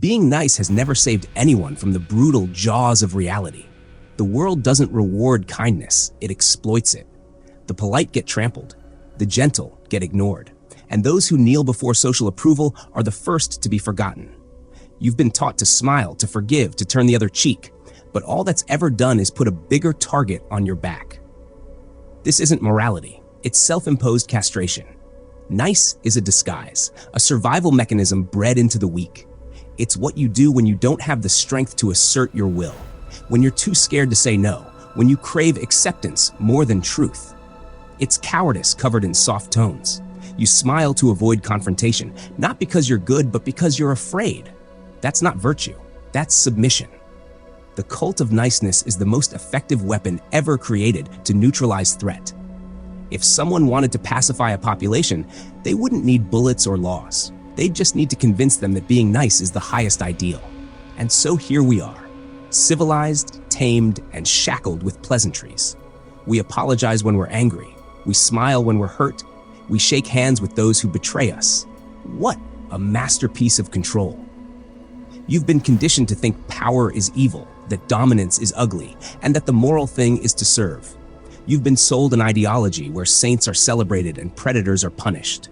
Being nice has never saved anyone from the brutal jaws of reality. The world doesn't reward kindness, it exploits it. The polite get trampled, the gentle get ignored, and those who kneel before social approval are the first to be forgotten. You've been taught to smile, to forgive, to turn the other cheek, but all that's ever done is put a bigger target on your back. This isn't morality, it's self-imposed castration. Nice is a disguise, a survival mechanism bred into the weak. It's what you do when you don't have the strength to assert your will, when you're too scared to say no, when you crave acceptance more than truth. It's cowardice covered in soft tones. You smile to avoid confrontation, not because you're good, but because you're afraid. That's not virtue, that's submission. The cult of niceness is the most effective weapon ever created to neutralize threat. If someone wanted to pacify a population, they wouldn't need bullets or laws. They'd just need to convince them that being nice is the highest ideal. And so here we are, civilized, tamed, and shackled with pleasantries. We apologize when we're angry. We smile when we're hurt. We shake hands with those who betray us. What a masterpiece of control. You've been conditioned to think power is evil, that dominance is ugly, and that the moral thing is to serve. You've been sold an ideology where saints are celebrated and predators are punished.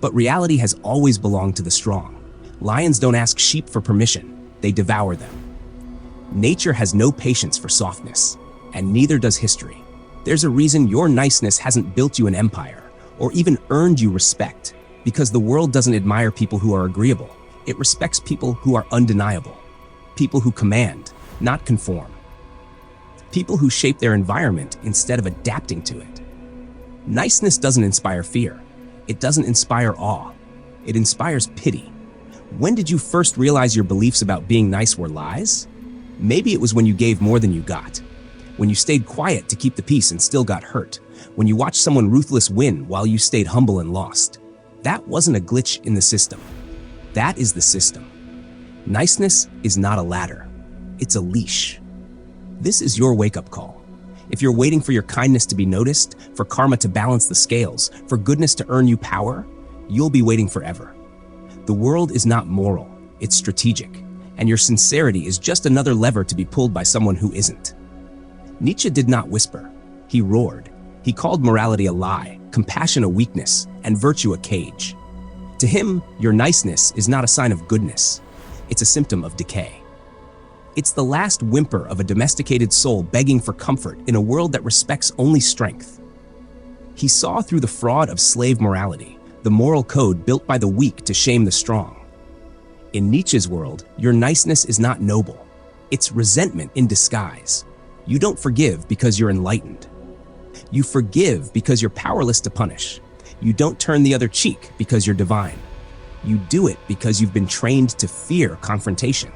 But reality has always belonged to the strong. Lions don't ask sheep for permission, they devour them. Nature has no patience for softness, and neither does history. There's a reason your niceness hasn't built you an empire, or even earned you respect, because the world doesn't admire people who are agreeable. It respects people who are undeniable, people who command, not conform, people who shape their environment instead of adapting to it. Niceness doesn't inspire fear. It doesn't inspire awe. It inspires pity. When did you first realize your beliefs about being nice were lies? Maybe it was when you gave more than you got, when you stayed quiet to keep the peace and still got hurt, when you watched someone ruthless win while you stayed humble and lost. That wasn't a glitch in the system. That is the system. Niceness is not a ladder. It's a leash. This is your wake-up call. If you're waiting for your kindness to be noticed, for karma to balance the scales, for goodness to earn you power, you'll be waiting forever. The world is not moral, it's strategic, and your sincerity is just another lever to be pulled by someone who isn't. Nietzsche did not whisper, he roared. He called morality a lie, compassion a weakness, and virtue a cage. To him, your niceness is not a sign of goodness, it's a symptom of decay. It's the last whimper of a domesticated soul begging for comfort in a world that respects only strength. He saw through the fraud of slave morality, the moral code built by the weak to shame the strong. In Nietzsche's world, your niceness is not noble. It's resentment in disguise. You don't forgive because you're enlightened. You forgive because you're powerless to punish. You don't turn the other cheek because you're divine. You do it because you've been trained to fear confrontation.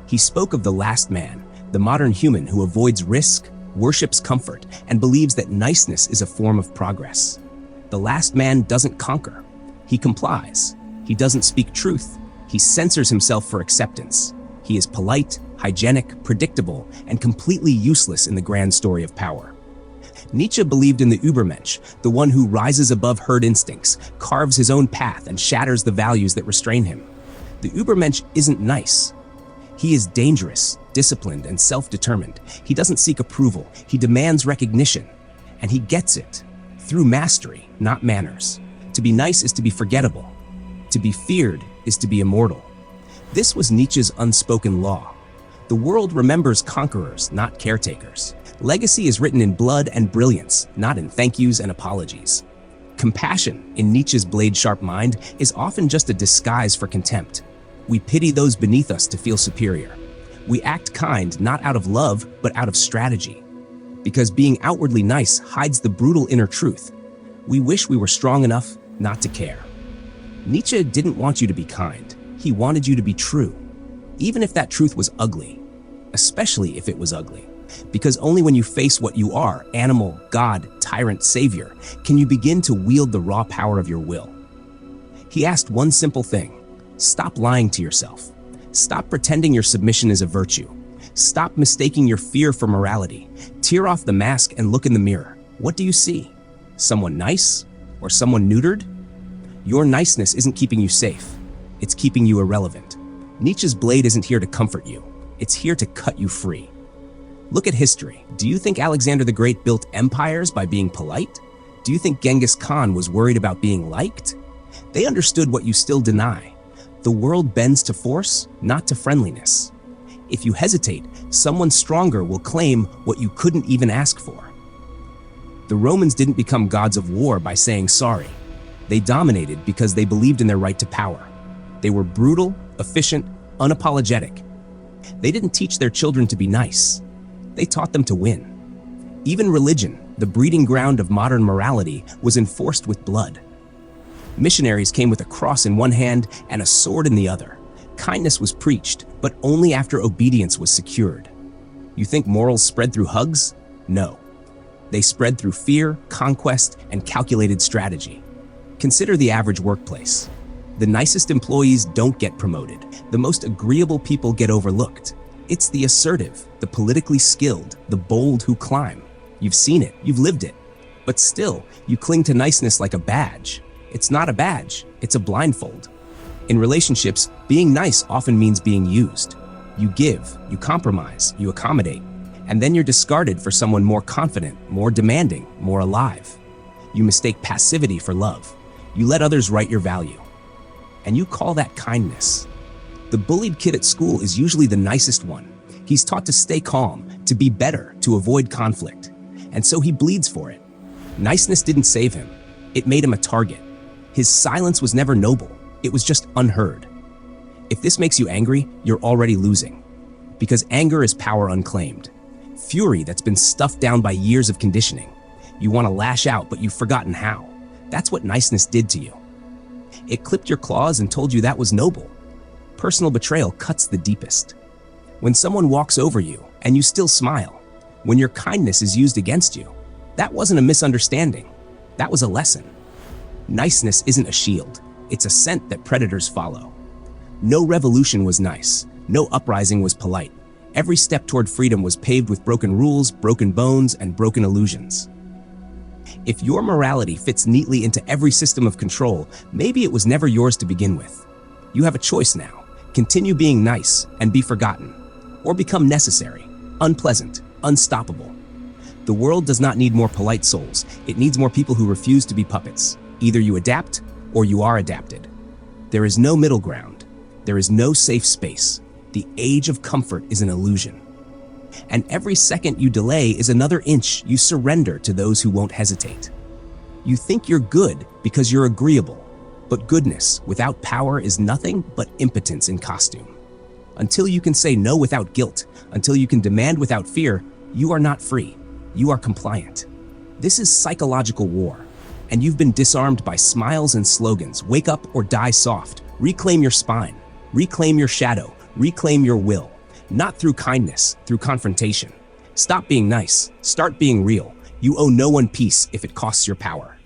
He spoke of the last man, the modern human who avoids risk, worships comfort, and believes that niceness is a form of progress. The last man doesn't conquer. He complies. He doesn't speak truth. He censors himself for acceptance. He is polite, hygienic, predictable, and completely useless in the grand story of power. Nietzsche believed in the Übermensch, the one who rises above herd instincts, carves his own path, and shatters the values that restrain him. The Übermensch isn't nice. He is dangerous, disciplined, and self-determined. He doesn't seek approval. He demands recognition. And he gets it through mastery, not manners. To be nice is to be forgettable. To be feared is to be immortal. This was Nietzsche's unspoken law. The world remembers conquerors, not caretakers. Legacy is written in blood and brilliance, not in thank yous and apologies. Compassion, in Nietzsche's blade-sharp mind, is often just a disguise for contempt. We pity those beneath us to feel superior. We act kind not out of love, but out of strategy. Because being outwardly nice hides the brutal inner truth. We wish we were strong enough not to care. Nietzsche didn't want you to be kind. He wanted you to be true, even if that truth was ugly, especially if it was ugly. Because only when you face what you are, animal, God, tyrant, savior, can you begin to wield the raw power of your will. He asked one simple thing. Stop lying to yourself. Stop pretending your submission is a virtue. Stop mistaking your fear for morality. Tear off the mask and look in the mirror. What do you see? Someone nice? Or someone neutered? Your niceness isn't keeping you safe. It's keeping you irrelevant. Nietzsche's blade isn't here to comfort you. It's here to cut you free. Look at history. Do you think Alexander the Great built empires by being polite? Do you think Genghis Khan was worried about being liked? They understood what you still deny. The world bends to force, not to friendliness. If you hesitate, someone stronger will claim what you couldn't even ask for. The Romans didn't become gods of war by saying sorry. They dominated because they believed in their right to power. They were brutal, efficient, unapologetic. They didn't teach their children to be nice. They taught them to win. Even religion, the breeding ground of modern morality, was enforced with blood. Missionaries came with a cross in one hand and a sword in the other. Kindness was preached, but only after obedience was secured. You think morals spread through hugs? No. They spread through fear, conquest, and calculated strategy. Consider the average workplace. The nicest employees don't get promoted. The most agreeable people get overlooked. It's the assertive, the politically skilled, the bold who climb. You've seen it, you've lived it. But still, you cling to niceness like a badge. It's not a badge, it's a blindfold. In relationships, being nice often means being used. You give, you compromise, you accommodate, and then you're discarded for someone more confident, more demanding, more alive. You mistake passivity for love. You let others write your value. And you call that kindness. The bullied kid at school is usually the nicest one. He's taught to stay calm, to be better, to avoid conflict. And so he bleeds for it. Niceness didn't save him. It made him a target. His silence was never noble. It was just unheard. If this makes you angry, you're already losing. Because anger is power unclaimed. Fury that's been stuffed down by years of conditioning. You want to lash out, but you've forgotten how. That's what niceness did to you. It clipped your claws and told you that was noble. Personal betrayal cuts the deepest. When someone walks over you and you still smile, when your kindness is used against you, that wasn't a misunderstanding. That was a lesson. Niceness isn't a shield. It's a scent that predators follow. No revolution was nice. No uprising was polite. Every step toward freedom was paved with broken rules, broken bones, and broken illusions. If your morality fits neatly into every system of control, maybe it was never yours to begin with. You have a choice now. Continue being nice and be forgotten, or become necessary, unpleasant, unstoppable. The world does not need more polite souls. It needs more people who refuse to be puppets. Either you adapt or you are adapted. There is no middle ground. There is no safe space. The age of comfort is an illusion. And every second you delay is another inch you surrender to those who won't hesitate. You think you're good because you're agreeable, but goodness without power is nothing but impotence in costume. Until you can say no without guilt, until you can demand without fear, you are not free. You are compliant. This is psychological war, and you've been disarmed by smiles and slogans. Wake up or die soft. Reclaim your spine. Reclaim your shadow. Reclaim your will. Not through kindness, through confrontation. Stop being nice. Start being real. You owe no one peace if it costs your power.